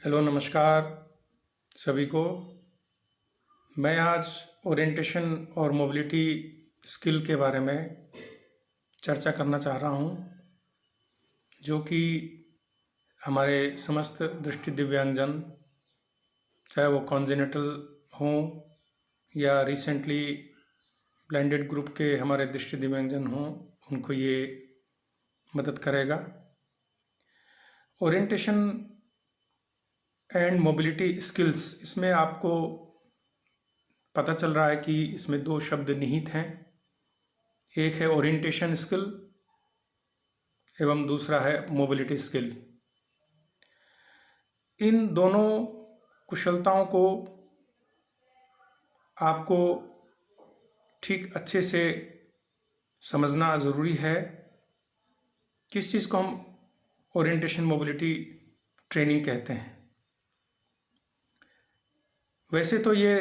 Hello नमस्कार सभी को। मैं आज ओरिएंटेशन और मोबिलिटी स्किल के बारे में चर्चा करना चाह रहा हूँ, जो कि हमारे समस्त दृष्टि दिव्यांगजन, चाहे वो कॉन्जेनिटल हों या रिसेंटली ब्लाइंडेड ग्रुप के हमारे दृष्टि दिव्यांगजन हों, उनको ये मदद करेगा। ओरिएंटेशन एंड मोबिलिटी स्किल्स, इसमें आपको पता चल रहा है कि इसमें दो शब्द निहित हैं। एक है ओरिएंटेशन स्किल एवं दूसरा है मोबिलिटी स्किल। इन दोनों कुशलताओं को आपको ठीक अच्छे से समझना ज़रूरी है। किस चीज़ को हम ओरिएंटेशन मोबिलिटी ट्रेनिंग कहते हैं। वैसे तो ये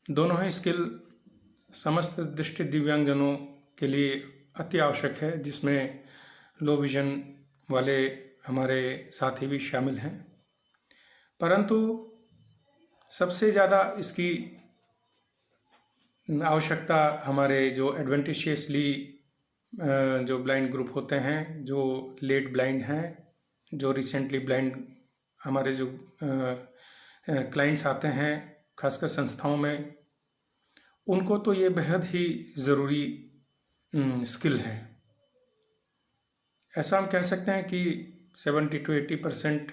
दोनों ही स्किल समस्त दृष्टि दिव्यांगजनों के लिए अति आवश्यक है, जिसमें लो विजन वाले हमारे साथी भी शामिल हैं। परंतु सबसे ज़्यादा इसकी आवश्यकता हमारे जो एडवेंटिशियसली जो ब्लाइंड ग्रुप होते हैं, जो लेट ब्लाइंड हैं, जो रिसेंटली ब्लाइंड हमारे जो क्लाइंट्स आते हैं खासकर संस्थाओं में, उनको तो ये बेहद ही ज़रूरी स्किल है। ऐसा हम कह सकते हैं कि 70 to 80%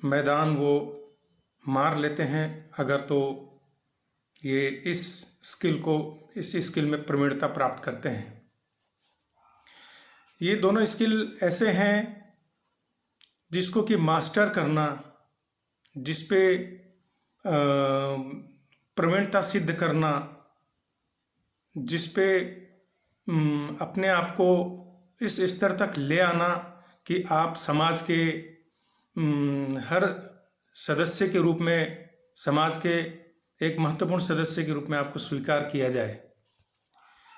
मैदान वो मार लेते हैं अगर तो ये इस स्किल में प्रवीणता प्राप्त करते हैं। ये दोनों स्किल ऐसे हैं जिसको कि मास्टर करना, जिस पे प्रवीणता सिद्ध करना, जिस पे अपने आप को इस स्तर तक ले आना कि आप समाज के हर सदस्य के रूप में, समाज के एक महत्वपूर्ण सदस्य के रूप में आपको स्वीकार किया जाए।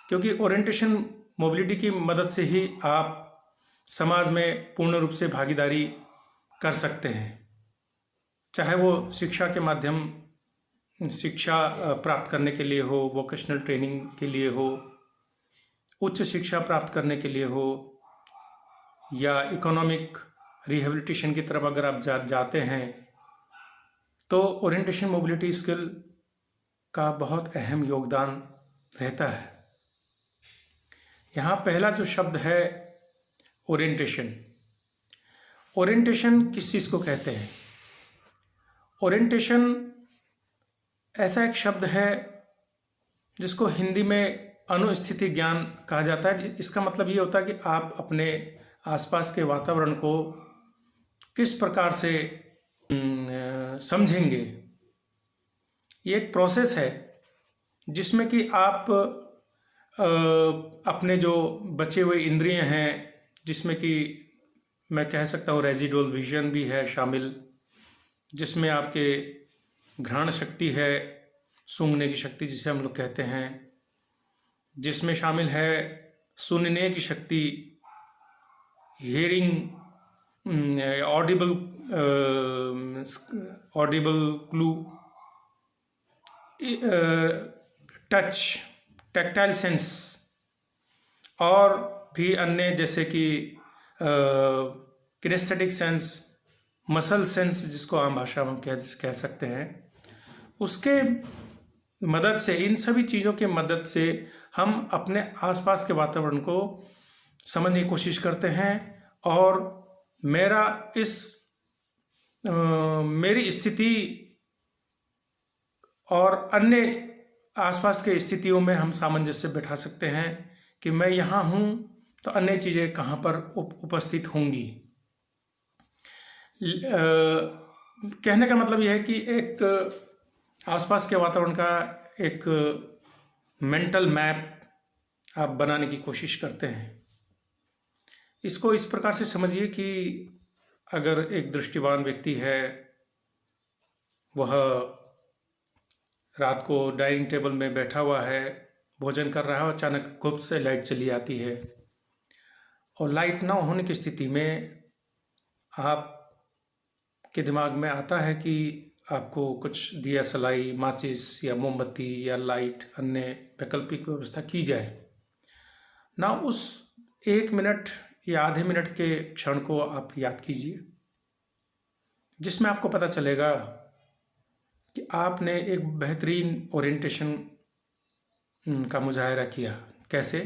क्योंकि ओरिएंटेशन मोबिलिटी की मदद से ही आप समाज में पूर्ण रूप से भागीदारी कर सकते हैं, चाहे वो शिक्षा के माध्यम शिक्षा प्राप्त करने के लिए हो, वोकेशनल ट्रेनिंग के लिए हो, उच्च शिक्षा प्राप्त करने के लिए हो, या इकोनॉमिक रिहेबिलिटेशन की तरफ अगर आप जाते हैं, तो ओरिएंटेशन मोबिलिटी स्किल का बहुत अहम योगदान रहता है। यहाँ पहला जो शब्द है ओरिएंटेशन। ओरिएंटेशन किस चीज़ को कहते हैं? ओरिएंटेशन ऐसा एक शब्द है जिसको हिंदी में अनुस्थिति ज्ञान कहा जाता है। इसका मतलब ये होता है कि आप अपने आसपास के वातावरण को किस प्रकार से समझेंगे। ये एक प्रोसेस है जिसमें कि आप अपने जो बचे हुए इंद्रिय हैं, जिसमें कि मैं कह सकता हूँ रेजिडुअल विजन भी है शामिल, जिसमें आपके घ्राण शक्ति है, सूंघने की शक्ति जिसे हम लोग कहते हैं, जिसमें शामिल है सुनने की शक्ति, hearing, Audible clue, touch, tactile sense, और भी अन्य जैसे कि किनेस्थेटिक सेंस, मसल सेंस जिसको आम भाषा में कह सकते हैं। उसके मदद से, इन सभी चीज़ों के मदद से हम अपने आसपास के वातावरण को समझने की कोशिश करते हैं, और मेरी स्थिति और अन्य आसपास के स्थितियों में हम सामंजस्य बैठा सकते हैं कि मैं यहाँ हूँ तो अन्य चीज़ें कहाँ पर उपस्थित होंगी। कहने का मतलब यह है कि एक आसपास के वातावरण का एक मेंटल मैप आप बनाने की कोशिश करते हैं। इसको इस प्रकार से समझिए कि अगर एक दृष्टिवान व्यक्ति है, वह रात को डाइनिंग टेबल में बैठा हुआ है, भोजन कर रहा है, अचानक खूब से लाइट चली आती है, और लाइट ना होने की स्थिति में आप के दिमाग में आता है कि आपको कुछ दिया सलाई, माचिस या मोमबत्ती या लाइट अन्य वैकल्पिक व्यवस्था की जाए ना, उस 1 मिनट या आधे मिनट के क्षण को आप याद कीजिए, जिसमें आपको पता चलेगा कि आपने एक बेहतरीन ओरिएंटेशन का मुजाहरा किया। कैसे?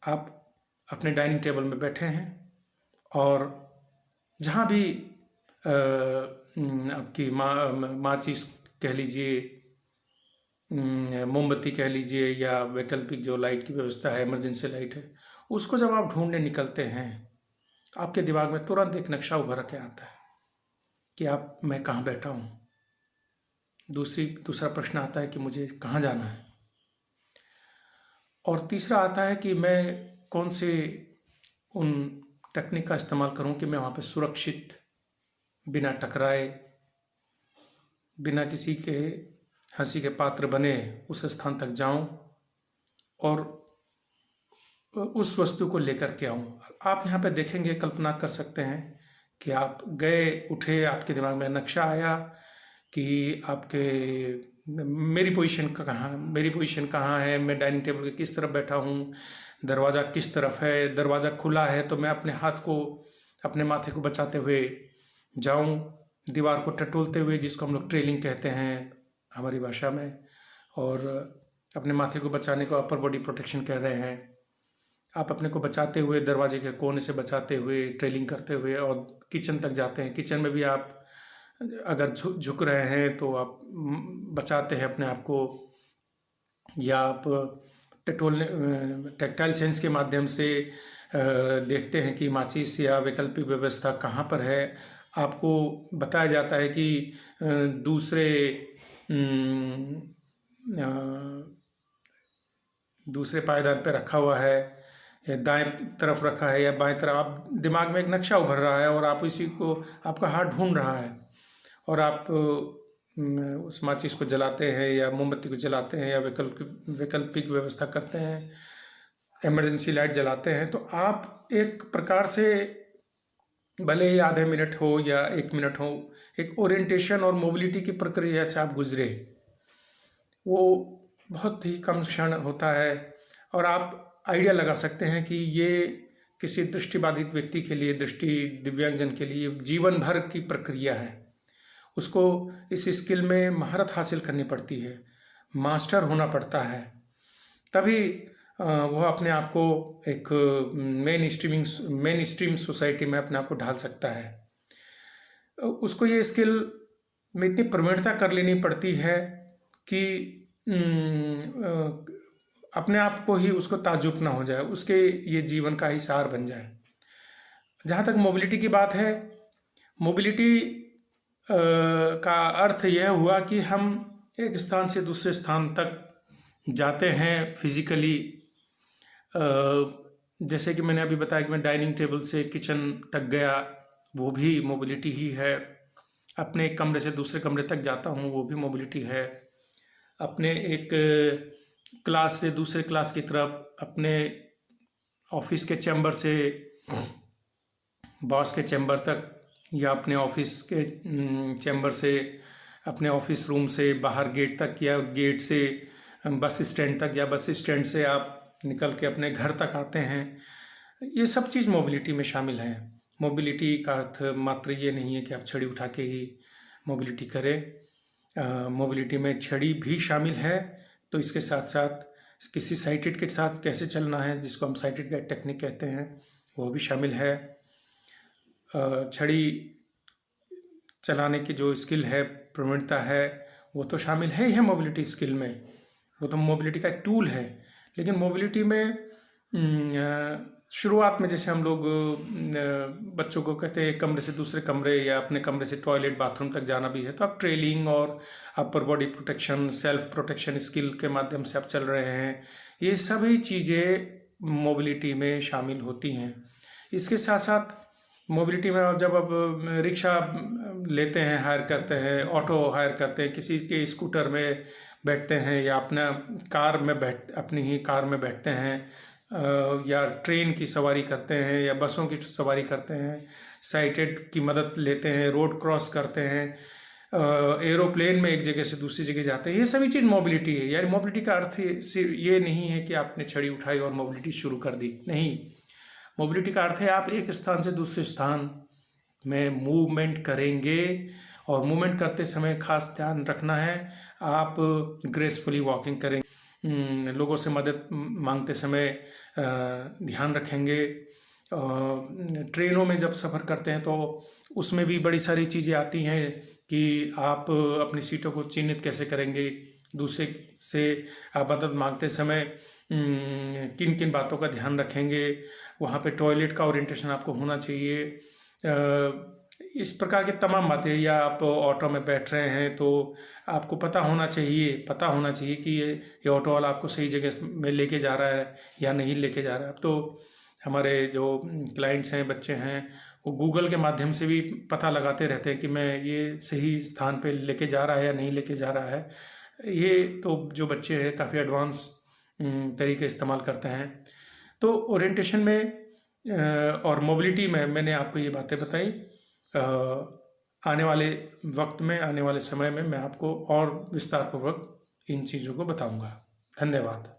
आप अपने डाइनिंग टेबल में बैठे हैं और जहाँ भी आपकी माचिस कह लीजिए, मोमबत्ती कह लीजिए, या वैकल्पिक जो लाइट की व्यवस्था है, इमरजेंसी लाइट है, उसको जब आप ढूंढने निकलते हैं, आपके दिमाग में तुरंत एक नक्शा उभर के आता है कि मैं कहाँ बैठा हूँ। दूसरा प्रश्न आता है कि मुझे कहाँ जाना है, और तीसरा आता है कि मैं कौन से उन टेक्निक का इस्तेमाल करूं कि मैं वहाँ पे सुरक्षित, बिना टकराए, बिना किसी के हंसी के पात्र बने उस स्थान तक जाऊं और उस वस्तु को लेकर के आऊं। आप यहाँ पे देखेंगे, कल्पना कर सकते हैं कि आप गए, उठे, आपके दिमाग में नक्शा आया कि मेरी पोजीशन कहाँ है, मैं डाइनिंग टेबल के किस तरफ बैठा हूँ, दरवाज़ा किस तरफ है, दरवाज़ा खुला है तो मैं अपने हाथ को, अपने माथे को बचाते हुए जाऊँ, दीवार को टटोलते हुए, जिसको हम लोग ट्रेलिंग कहते हैं हमारी भाषा में, और अपने माथे को बचाने को अपर बॉडी प्रोटेक्शन कह रहे हैं। आप अपने को बचाते हुए, दरवाजे के कोने से बचाते हुए, ट्रेलिंग करते हुए और किचन तक जाते हैं। किचन में भी आप अगर झुक रहे हैं तो आप बचाते हैं अपने आप को, या आप टैक्टाइल सेंस के माध्यम से देखते हैं कि माचिस या वैकल्पिक व्यवस्था कहाँ पर है। आपको बताया जाता है कि दूसरे पायदान पे रखा हुआ है, या दाएं तरफ रखा है या बाएं तरफ। आप दिमाग में एक नक्शा उभर रहा है और आप इसी को, आपका हाथ ढूंढ रहा है, और आप उस माचिस को जलाते हैं या मोमबत्ती को जलाते हैं या वैकल्पिक व्यवस्था करते हैं, इमरजेंसी लाइट जलाते हैं। तो आप एक प्रकार से, भले ही आधे मिनट हो या 1 मिनट हो, एक ओरिएंटेशन और मोबिलिटी की प्रक्रिया से आप गुजरे। वो बहुत ही कम क्षण होता है और आप आइडिया लगा सकते हैं कि ये किसी दृष्टिबाधित व्यक्ति के लिए, दृष्टि दिव्यांगजन के लिए जीवन भर की प्रक्रिया है। उसको इस स्किल में महारत हासिल करनी पड़ती है, मास्टर होना पड़ता है, तभी वह अपने आप को एक मेन स्ट्रीम सोसाइटी में अपने आप को ढाल सकता है। उसको ये स्किल में इतनी प्रवीणता कर लेनी पड़ती है कि अपने आप को ही उसको ताज्जुब ना हो जाए, उसके ये जीवन का ही सार बन जाए। जहाँ तक मोबिलिटी की बात है, मोबिलिटी का अर्थ यह हुआ कि हम एक स्थान से दूसरे स्थान तक जाते हैं फिजिकली। जैसे कि मैंने अभी बताया कि मैं डाइनिंग टेबल से किचन तक गया, वो भी मोबिलिटी ही है। अपने एक कमरे से दूसरे कमरे तक जाता हूँ, वो भी मोबिलिटी है। अपने एक क्लास से दूसरे क्लास की तरफ, अपने ऑफिस के चैम्बर से बॉस के चैम्बर तक, या अपने ऑफिस के चैम्बर से अपने ऑफिस रूम से बाहर गेट तक, या गेट से बस स्टैंड तक, या बस स्टैंड से आप निकल के अपने घर तक आते हैं। ये सब चीज़ मोबिलिटी में शामिल है। मोबिलिटी का अर्थ मात्र ये नहीं है कि आप छड़ी उठा के ही मोबिलिटी करें। मोबिलिटी में छड़ी भी शामिल है। तो इसके साथ साथ किसी साइटेड के साथ कैसे चलना है, जिसको हम साइटेड गाइड टेक्निक कहते हैं, वो भी शामिल है। छड़ी चलाने की जो स्किल है, प्रवीणता है, वो तो शामिल है ही है मोबिलिटी स्किल में। वो तो मोबिलिटी का एक टूल है। लेकिन मोबिलिटी में शुरुआत में जैसे हम लोग बच्चों को कहते हैं एक कमरे से दूसरे कमरे या अपने कमरे से टॉयलेट बाथरूम तक जाना भी है, तो आप ट्रेलिंग और upper body protection, self protection skill के माध्यम से आप चल रहे हैं। ये सभी चीज़ें मोबिलिटी में शामिल होती हैं। इसके साथ साथ मोबिलिटी में जब आप रिक्शा लेते हैं, हायर करते हैं, ऑटो हायर करते हैं, किसी के स्कूटर में बैठते हैं, या अपनी ही कार में बैठते हैं, या ट्रेन की सवारी करते हैं, या बसों की सवारी करते हैं, साइटेड की मदद लेते हैं, रोड क्रॉस करते हैं, एरोप्लेन में एक जगह से दूसरी जगह जाते हैं। ये सभी चीज़ मोबिलिटी है। यानी मोबिलिटी का अर्थ सिर्फ ये नहीं है कि आपने छड़ी उठाई और मोबिलिटी शुरू कर दी, नहीं। मोबिलिटी का अर्थ है आप एक स्थान से दूसरे स्थान में मूवमेंट करेंगे, और मूवमेंट करते समय खास ध्यान रखना है आप ग्रेसफुली वॉकिंग करेंगे, लोगों से मदद मांगते समय ध्यान रखेंगे। ट्रेनों में जब सफ़र करते हैं तो उसमें भी बड़ी सारी चीज़ें आती हैं कि आप अपनी सीटों को चिन्हित कैसे करेंगे, दूसरे से आप मदद मांगते समय किन किन बातों का ध्यान रखेंगे, वहाँ पे टॉयलेट का ओरिएंटेशन आपको होना चाहिए। इस प्रकार के तमाम बातें, या आप ऑटो में बैठ रहे हैं तो आपको पता होना चाहिए कि ये ऑटो वाला आपको सही जगह में लेके जा रहा है या नहीं लेके जा रहा है। अब तो हमारे जो क्लाइंट्स हैं, बच्चे हैं, वो गूगल के माध्यम से भी पता लगाते रहते हैं कि मैं ये सही स्थान पे लेके जा रहा है या नहीं लेके जा रहा है। ये तो जो बच्चे हैं काफ़ी एडवांस तरीके इस्तेमाल करते हैं। तो ओरिएंटेशन में और मोबिलिटी में मैंने आपको ये बातें बताई। आने वाले वक्त में, आने वाले समय में मैं आपको और विस्तारपूर्वक इन चीज़ों को बताऊंगा। धन्यवाद।